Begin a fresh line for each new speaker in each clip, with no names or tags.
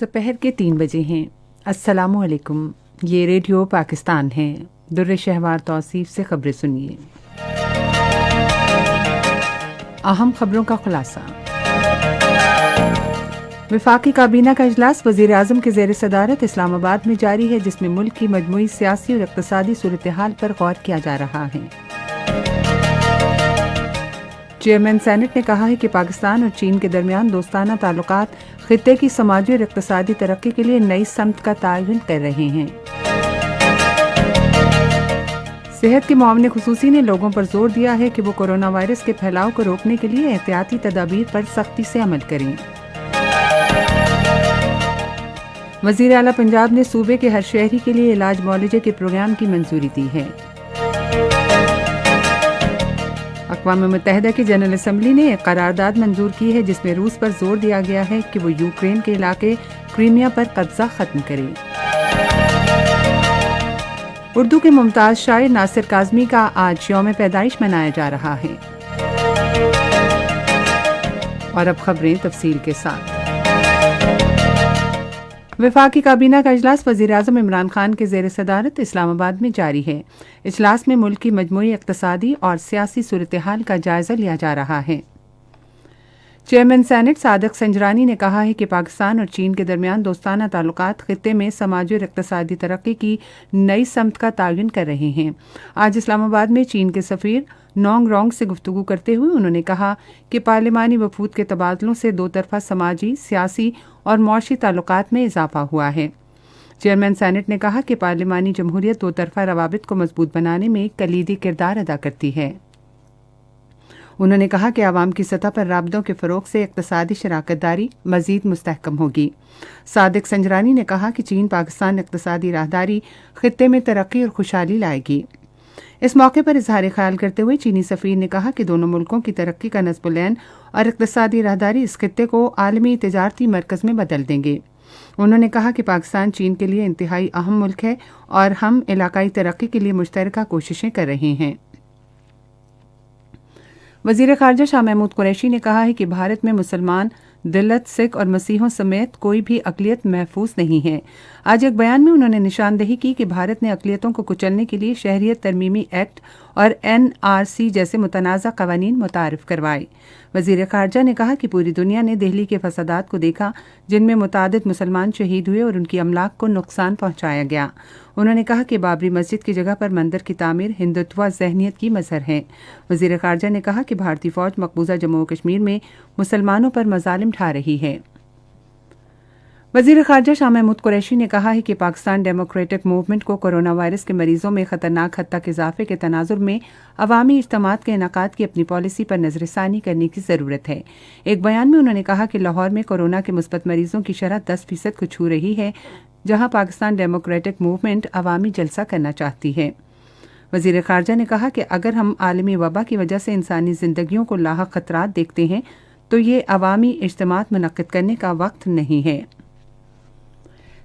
दोपहर के 3 बजे हैं। अस्सलामु अलैकुम। ये रेडियो पाकिस्तान है। दुर्र शहवार तौसीफ से खबरें सुनिए। अहम खबरों का खुलासा। वफाकी काबीना का इजलास वज़ीर आज़म के ज़ेर सदारत इस्लामाबाद में जारी है, जिसमें मुल्क की मजमूई सियासी और इक़्तिसादी सूरत हाल पर गौर किया जा रहा है। चेयरमैन सेनेट ने कहा है कि पाकिस्तान और चीन के दरमियान दोस्ताना ताल्लुकात खित्ते की समाजी और इक़्तिसादी तरक्की के लिए नई समत का तयन कर रहे हैं। सेहत के मुआविन खुसूसी ने लोगों पर जोर दिया है कि वो कोरोना वायरस के फैलाव को रोकने के लिए एहतियाती तदाबीर पर सख्ती से अमल करें। वज़ीर आला पंजाब ने सूबे के हर शहरी के लिए इलाज मुआलजे के प्रोग्राम की मंजूरी दी है। अक़वाम मुत्तहिदा की जनरल असम्बली ने एक करारदाद मंजूर की है, जिसमें रूस पर जोर दिया गया है कि वो यूक्रेन के इलाके क्रीमिया पर कब्जा खत्म करे। उर्दू के मुमताज़ शायर नासिर काज़मी का आज यौम पैदाइश मनाया जा रहा है। और अब खबरें तफसील के साथ। वफाकी काबीना का इजलास वज़ीर आज़म इमरान खान के ज़ेर सदारत इस्लामाबाद में जारी है। इजलास में मुल्क की मजमूई इक़्तिसादी और सियासी सूरत हाल का जायज़ा लिया जा रहा है। चेयरमैन सेनेट सादिक संजरानी ने कहा है कि पाकिस्तान और चीन के दरमियान दोस्ताना ताल्लुकात खित्ते में समाजी और इक़्तिसादी तरक्की की नई समत का तयन कर रहे हैं। आज इस्लामाबाद में चीन के सफ़ीर नोंग रोंग से गुफ्तगू करते हुए उन्होंने कहा कि पार्लिमानी वफूद के तबादलों से दो तरफ़ा समाजी, सियासी और मौशी ताल्लुकात में इजाफा हुआ है। चेयरमैन सेनेट ने कहा कि पार्लिमानी जमहूरियत दो तरफ़ा रवाबित को मजबूत बनाने में कलीदी किरदार अदा करती है। उन्होंने कहा कि आवाम की सतह पर राबतों के फ़रोग़ से इक़्तिसादी शराकतदारी मज़ीद मुस्तहकम होगी। सादिक संजरानी ने कहा कि चीन पाकिस्तान इक़्तिसादी राहदारी खित्ते में तरक्की और खुशहाली लाएगी। इस मौके पर इजहार ख्याल करते हुए चीनी सफ़ीर ने कहा कि दोनों मुल्कों की तरक्की का नस्बुलैन और इक़्तिसादी राहदारी इस खित्ते को आलमी तिजारती मरकज़ में बदल देंगे। उन्होंने कहा कि पाकिस्तान चीन के लिए इंतहाई अहम मुल्क है और हम इलाकाई तरक्की के लिए मुश्तरका कोशिशें कर रहे हैं। वज़ीर ख़ारजा शाह महमूद कुरैशी ने कहा है कि भारत में मुसलमान, दलित, सिख और मसीहों समेत कोई भी अक़लियत महफूज नहीं है। आज एक बयान में उन्होंने निशानदेही की कि भारत ने अक़लियतों को कुचलने के लिए शहरियत तरमीमी एक्ट और NRC जैसे मुतनाज़ा क़वानीन मुतारिफ़ करवाए। वज़ीर ख़ारजा ने कहा कि पूरी दुनिया ने दिल्ली के फसादात को देखा, जिनमें मुतादिद मुसलमान शहीद हुए और उनकी अमलाक को नुकसान पहुँचाया गया। उन्होंने कहा कि बाबरी मस्जिद की जगह पर मंदिर की तामीर हिंदुत्व ज़हनियत की मज़हर है। वज़ीर ख़ारजा ने कहा कि भारतीय फ़ौज मकबूजा जम्मू कश्मीर में मुसलमानों पर मज़ालिम ढा रही है। वज़ीर ख़ारजा शाह महमूद कुरैशी ने कहा है कि पाकिस्तान डेमोक्रेटिक मूवमेंट को कोरोना वायरस के मरीजों में ख़तरनाक हद तक इजाफे के तनाजुर में अवामी इज्तिमात के इनेकाद की अपनी पॉलिसी पर नज़रसानी करने की ज़रूरत है। एक बयान में उन्होंने कहा कि लाहौर में कोरोना के मुस्बत मरीजों की शरह 10% को छू रही है, जहां पाकिस्तान डेमोक्रेटिक मूवमेंट अवामी जलसा करना चाहती है। वज़ीर ख़ारजा ने कहा कि अगर हम आलमी वबा की वजह से इंसानी ज़िंदगियों को लाहक ख़तरात देखते हैं तो ये अवामी इज्तिमात मुनक़्क़िद करने का वक्त नहीं है।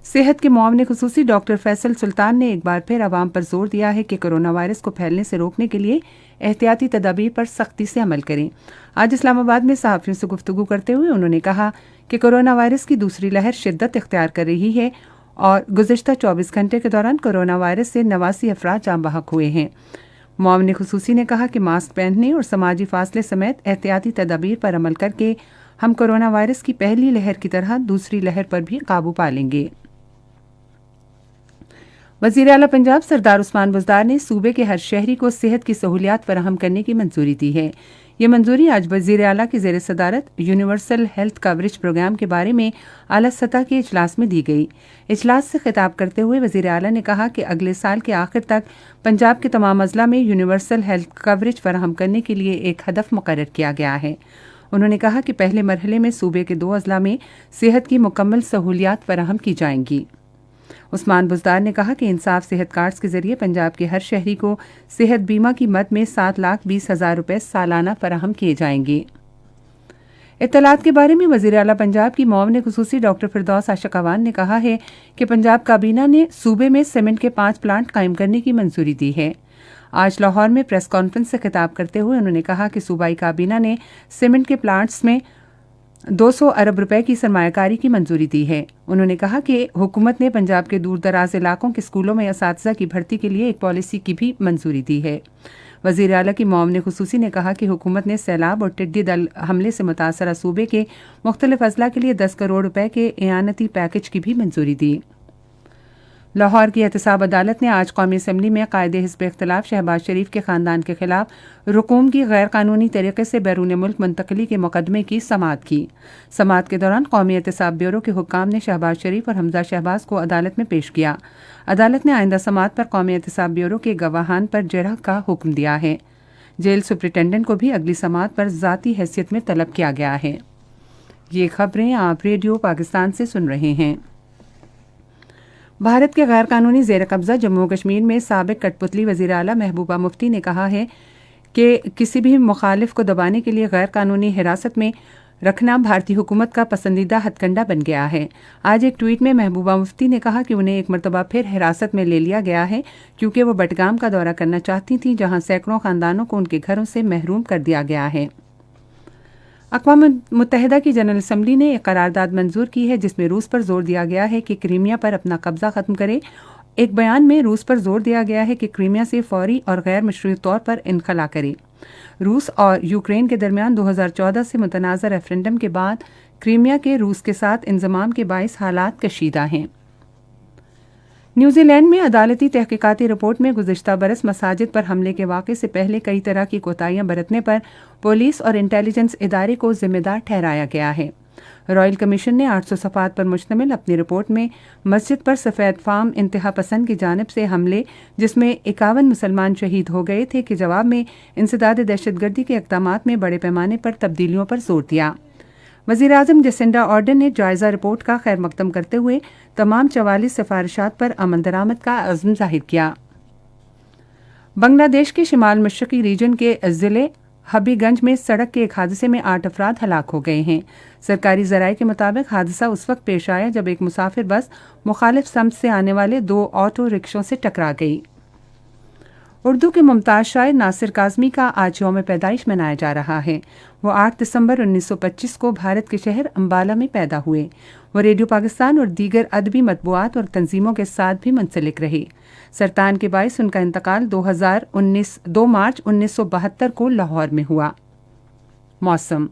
सेहत के मुआविन खुसूसी डॉक्टर फैसल सुल्तान ने एक बार फिर अवाम पर जोर दिया है कि कोरोना वायरस को फैलने से रोकने के लिए एहतियाती तदाबीर पर सख्ती से अमल करें। आज इस्लामाबाद में सहाफ़ियों से गुफ्तगू करते हुए उन्होंने कहा कि कोरोना वायरस की दूसरी लहर शिद्दत इख्तियार कर रही है और गुज़िश्ता 24 घंटे के दौरान कोरोना वायरस से 89 अफराद जाँ बहक हुए हैं। मुआविन खुसूसी ने कहा कि मास्क पहनने और समाजी फासले समेत एहतियाती तदाबीर पर अमल करके हम कोरोना वायरस की पहली लहर की तरह दूसरी लहर पर भी काबू पा लेंगे। वज़ीर आला पंजाब सरदार उस्मान बुज़दार ने सूबे के हर शहरी को सेहत की सहूलियात फराहम करने की मंजूरी दी है। ये मंजूरी आज वज़ीर आला की ज़ेर सदारत यूनिवर्सल हेल्थ कवरेज प्रोग्राम के बारे में आला सतह के इजलास में दी गई। इजलास से खिताब करते हुए वज़ीर आला ने कहा कि अगले साल के आखिर तक पंजाब के तमाम अज़ला में यूनिवर्सल हेल्थ कवरेज फराहम करने के लिए एक हदफ मुकर्रर किया गया है। उन्होंने कहा कि पहले मरहले में सूबे के 2 अज़ला में सेहत की मुकम्मल सहूलियात फराहम की जाएंगी। उस्मान बुज़दार ने कहा कि इंसाफ सेहत कार्ड्स के जरिए पंजाब के हर शहरी को सेहत बीमा की मद में 7,20,000 रुपये सालाना फराहम किए जाएंगे। इत्तलात के बारे में वज़ीर आला पंजाब की मुआविन खुसूसी डॉक्टर फिरदौस आशिक़ अवान ने कहा है कि पंजाब काबीना ने सूबे में सीमेंट के 5 प्लांट कायम करने की मंजूरी दी है। आज लाहौर में प्रेस कॉन्फ्रेंस से खिताब करते हुए उन्होंने कहा कि सूबाई काबीना ने सीमेंट के प्लांट्स में 200 अरब रुपए की सरमायाकारी की मंजूरी दी है। उन्होंने कहा कि हुकूमत ने पंजाब के दूर दराज इलाकों के स्कूलों में असातिज़ा की भर्ती के लिए एक पॉलिसी की भी मंजूरी दी है। वज़ीर आला की मुआविन खुसूसी ने कहा कि हुकूमत ने सैलाब और टिड्डी दल हमले से मुतासरा सूबे के मुख्तलिफ अजला के लिए 10 करोड़ रुपए के एआनती पैकेज की भी मंजूरी दी। लाहौर की एहतसाब अदालत ने आज कौमी असम्बली में कायदे हिज़्ब इख्तिलाफ शहबाज शरीफ के ख़ानदान के खिलाफ रकूम की गैर कानूनी तरीके से बैरून मुल्क मुंतकली के मुकदमे की समाअत की। समाअत के दौरान कौमी एहतसाब ब्यूरो के हुक्काम ने शहबाज शरीफ और हमजा शहबाज को अदालत में पेश किया। अदालत ने आइंदा समाअत पर कौमी एहतसाब ब्यूरो के गवाहान पर जरह का हुक्म दिया है। जेल सुपरिटेंडेंट को भी अगली समाअत पर ज़ाती हैसियत में तलब किया गया है। ये खबरें आप रेडियो पाकिस्तान से सुन रहे हैं। भारत के गैर कानूनी ज़ेर कब्ज़ा जम्मू कश्मीर में साबिक़ कठपुतली वज़ीर आला महबूबा मुफ्ती ने कहा है कि किसी भी मुखालिफ को दबाने के लिए गैर कानूनी हिरासत में रखना भारतीय हुकूमत का पसंदीदा हथकंडा बन गया है। आज एक ट्वीट में महबूबा मुफ्ती ने कहा कि उन्हें एक मरतबा फिर हिरासत में ले लिया गया है क्योंकि वो बडगाम का दौरा करना चाहती थीं, जहां सैकड़ों ख़ानदानों को उनके घरों से महरूम कर दिया गया है। अक़वाम मुत्तहिदा की जनरल असम्बली ने एक करारदाद मंजूर की है जिसमें रूस पर जोर दिया गया है कि क्रीमिया पर अपना कब्जा ख़त्म करे। एक बयान में रूस पर जोर दिया गया है कि क्रीमिया से फौरी और गैर मशरूई तौर पर इनखला करे। रूस और यूक्रेन के दरमियान 2014 से मुतनाज़ा रेफरेंडम के बाद क्रीमिया के रूस के साथ इंज़माम के बाइस हालात कशीदा हैं। न्यूजीलैंड में अदालती तहकीकाती रिपोर्ट में गुज़िश्ता बरस मसाजिद पर हमले के वाक़े से पहले कई तरह की कोताहियां बरतने पर पुलिस और इंटेलिजेंस इदारे को जिम्मेदार ठहराया गया है। रॉयल कमीशन ने 800 सफ़ात पर मुश्तमिल अपनी रिपोर्ट में मस्जिद पर सफ़ेद फार्म इंतहा पसंद की जानिब से हमले जिसमें 51 मुसलमान शहीद हो गए थे के जवाब में इंसदाद दहशतगर्दी के इक़दामात में बड़े पैमाने पर तब्दीलियों पर जोर दिया। वज़ीर-ए-आज़म जसिंडा आर्डन ने जायज़ा रिपोर्ट का खैर मकदम करते हुए तमाम 44 सिफारिशात पर अमल दरामद का अज़्म ज़ाहिर किया। बांग्लादेश के शिमाल मशरक़ी रीजन के ज़िले हबीगंज में सड़क के एक हादसे में 8 अफराद हलाक हो गए हैं। सरकारी ज़राए के मुताबिक हादसा उस वक्त पेश आया जब एक मुसाफिर बस मुखालिफ समत से आने वाले 2 ऑटो रिक्शों से टकरा गई। उर्दू के मुमताज़ शायर नासिर काज़मी का आज यौम पैदाइश मनाया जा रहा है। वो 8 दिसंबर 1925 को भारत के शहर अम्बाला में पैदा हुए। वो रेडियो पाकिस्तान और दीगर अदबी मतबूआत और तंजीमों के साथ भी मुंसलिक रहे। सरतान के बाइस उनका इंतकाल 2 मार्च 1972 को लाहौर में हुआ। मौसम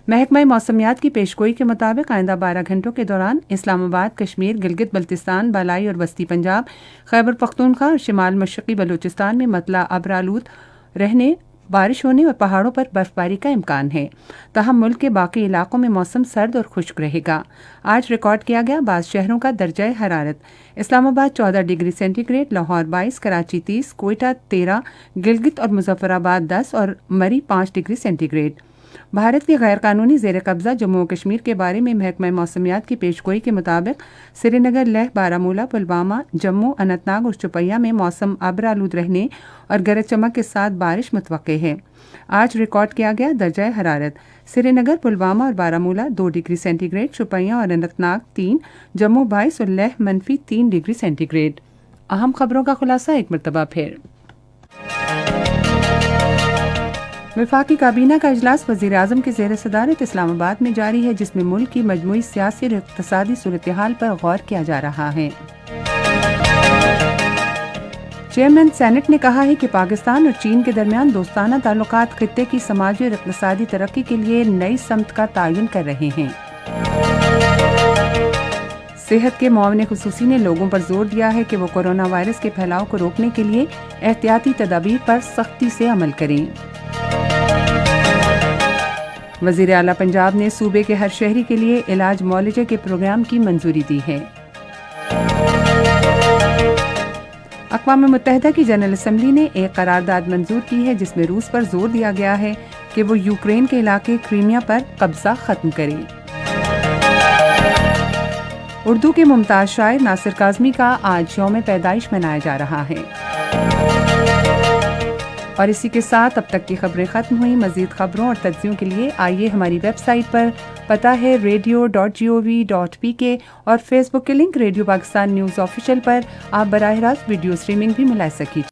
महकमा मौसमियात की पेशगोई के मुताबिक आइंदा 12 घंटों के दौरान इस्लामाबाद, कश्मीर, गिलगित बल्तिस्तान, बालाई और वस्ती पंजाब, खैबर पख्तूनख्वा और शिमाल मशरक़ी बलूचिस्तान में मतला अबरालूद रहने, बारिश होने और पहाड़ों पर बर्फबारी का इम्कान है। तहम मुल्क के बाकी इलाकों में मौसम सर्द और खुश्क रहेगा। आज रिकॉर्ड किया गया बाज़ शहरों का दर्जा हरारत: इस्लामाबाद 14 डिग्री सेंटीग्रेड, लाहौर 22, कराची 30, कोयटा 13, गिलगित और मुजफ्फराबाद 10 और मरी 5 डिग्री सेंटीग्रेड। भारत के गैर कानूनी ज़ेर कब्ज़ा जम्मू कश्मीर के बारे में महकमा मौसमियात की पेशगोई के मुताबिक श्रीनगर, लेह, बारामूला, पुलवामा, जम्मू, अनंतनाग और शोपियां में मौसम अबरालूद रहने और गरज चमक के साथ बारिश मुतवक्के है। आज रिकॉर्ड किया गया दर्जा हरारत: श्रीनगर, पुलवामा और बारामूला 2 डिग्री सेंटीग्रेड, शोपियां और अनंतनाग 3, जम्मू 22 और लेह -3 डिग्री सेंटीग्रेड। अहम खबरों का खुलासा एक मरतबा फिर। वफाकी काबीना का इजलास वज़ीर-ए-आज़म के ज़ेर सदारत इस्लामाबाद में जारी है, जिसमें मुल्क की मजमूई सियासी और इक़्तिसादी सूरत हाल पर गौर किया जा रहा है। चेयरमैन सेनेट ने कहा है कि पाकिस्तान और चीन के दरमियान दोस्ताना ताल्लुकात खित्ते की समाजी और इक़्तिसादी तरक्की के लिए नई समत का तयन कर रहे हैं। सेहत के मुआविन खुसूसी ने लोगों पर जोर दिया है कि वो कोरोना वायरस के फैलाव को रोकने के लिए एहतियाती तदाबीर पर सख्ती से अमल करें। वज़ीर आला पंजाब ने सूबे के हर शहरी के लिए इलाज मौलजे के प्रोग्राम की मंजूरी दी है। अक़वाम मुत्तहिदा की जनरल असम्बली ने एक करारदाद मंजूर की है जिसमें रूस पर जोर दिया गया है कि वो यूक्रेन के इलाके क्रीमिया पर कब्जा ख़त्म करे। उर्दू के मुमताज़ शायर नासिर काज़मी का आज यौम पैदाइश मनाया जा रहा है। और इसी के साथ अब तक की खबरें ख़त्म हुई। मज़ीद खबरों और तज्ज़ियों के लिए आइए हमारी वेबसाइट पर, पता है radio.gov.pk, और फेसबुक के link radio Pakistan news official पर आप बराह रास्त वीडियो स्ट्रीमिंग भी मिला सकीजिए।